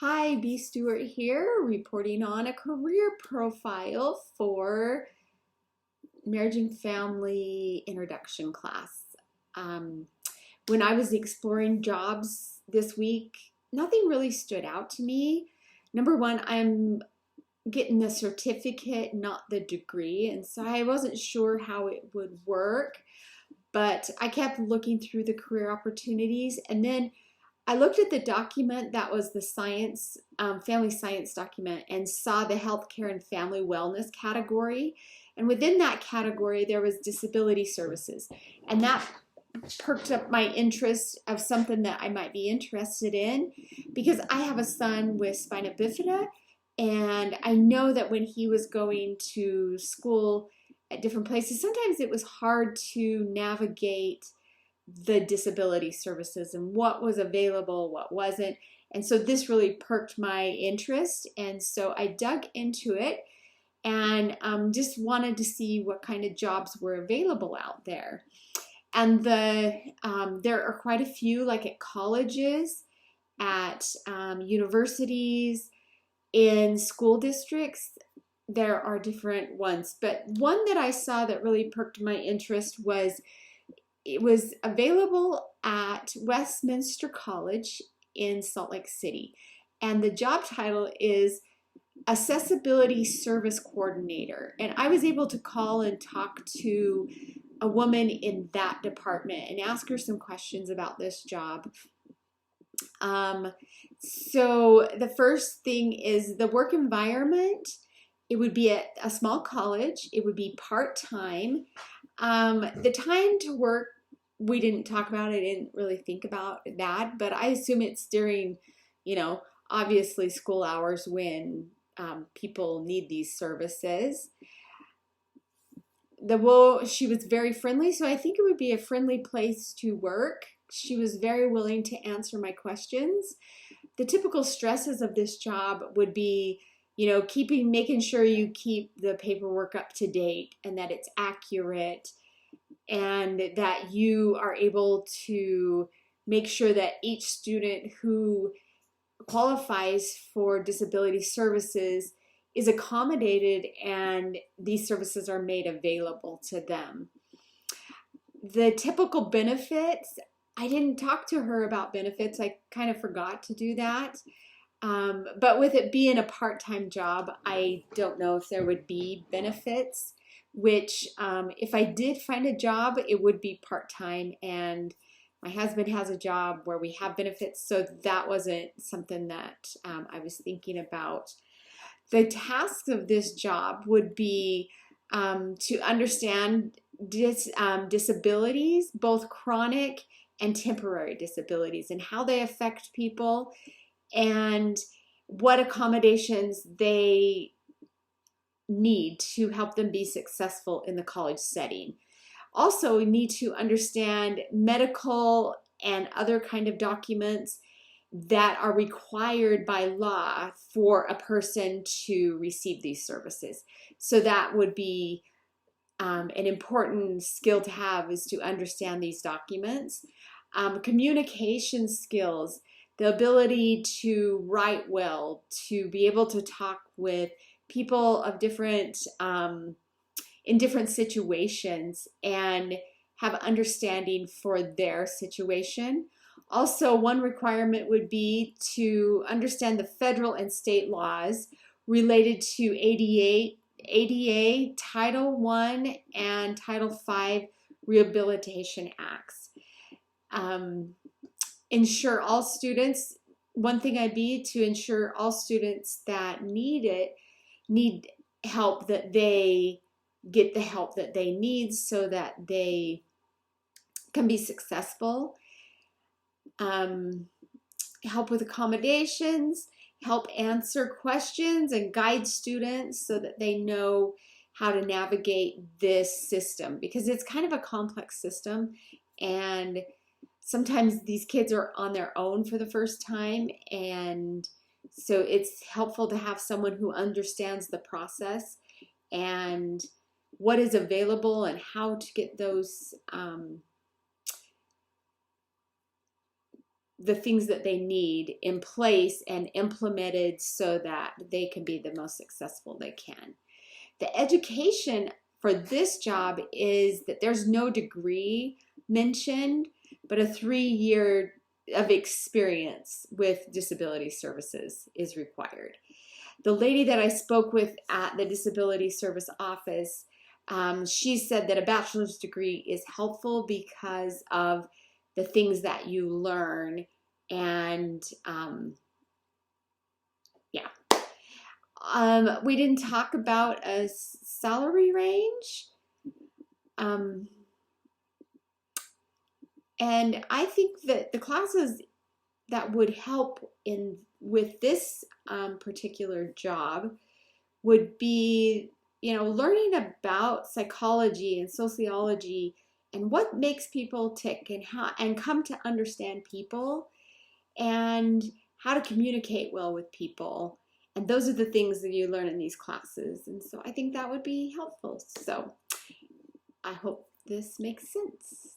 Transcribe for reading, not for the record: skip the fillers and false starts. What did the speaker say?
Hi, B. Stewart here, reporting on a career profile for marriage and family introduction class. Um, when I was exploring jobs this week, nothing really stood out to me. Number one, I'm getting the certificate, not the degree, and so I wasn't sure how it would work, but I kept looking through the career opportunities, and then I looked at the document that was the science, family science document, and saw the healthcare and family wellness category. And within that category, there was disability services. And that perked up my interest of something that I might be interested in because I have a son with spina bifida. And I know that when he was going to school at different places, sometimes it was hard to navigate the disability services and what was available, what wasn't. And so this really perked my interest. And so I dug into it and just wanted to see what kind of jobs were available out there. And there are quite a few, like at colleges, at universities, in school districts. There are different ones. But one that I saw that really perked my interest was it was available at Westminster College in Salt Lake City. And the job title is Accessibility Service Coordinator. And I was able to call and talk to a woman in that department and ask her some questions about this job. So the first thing is the work environment. It would be at a small college. It would be part-time. The time to work, we didn't talk about it. I didn't really think about that, but I assume it's during, obviously school hours when people need these services. She was very friendly, so I think it would be a friendly place to work. She was very willing to answer my questions. The typical stresses of this job would be, making sure you keep the paperwork up to date and that it's accurate, and that you are able to make sure that each student who qualifies for disability services is accommodated and these services are made available to them. The typical benefits, I didn't talk to her about benefits. I kind of forgot to do that. But with it being a part-time job, I don't know if there would be benefits, which if I did find a job, it would be part-time, and my husband has a job where we have benefits, so that wasn't something that I was thinking about. The tasks of this job would be to understand disabilities, both chronic and temporary disabilities, and how they affect people, and what accommodations they need to help them be successful in the college setting. Also, we need to understand medical and other kind of documents that are required by law for a person to receive these services. So that would be an important skill to have, is to understand these documents. Communication skills, the ability to write well, to be able to talk with people of in different situations and have understanding for their situation. Also, one requirement would be to understand the federal and state laws related to ADA, Title I, and Title V Rehabilitation Acts. Ensure all students, one thing I'd be to ensure all students that need help, that they get the help that they need so that they can be successful. Help with accommodations, help answer questions and guide students so that they know how to navigate this system, because it's kind of a complex system, and sometimes these kids are on their own for the first time, and so it's helpful to have someone who understands the process and what is available and how to get those the things that they need in place and implemented so that they can be the most successful they can. The education for this job is that there's no degree mentioned, but a 3-year of experience with disability services is required. The lady that I spoke with at the disability service office, she said that a bachelor's degree is helpful because of the things that you learn. And yeah, we didn't talk about a salary range. And I think that the classes that would help with this particular job would be, learning about psychology and sociology and what makes people tick and come to understand people and how to communicate well with people. And those are the things that you learn in these classes. And so I think that would be helpful. So I hope this makes sense.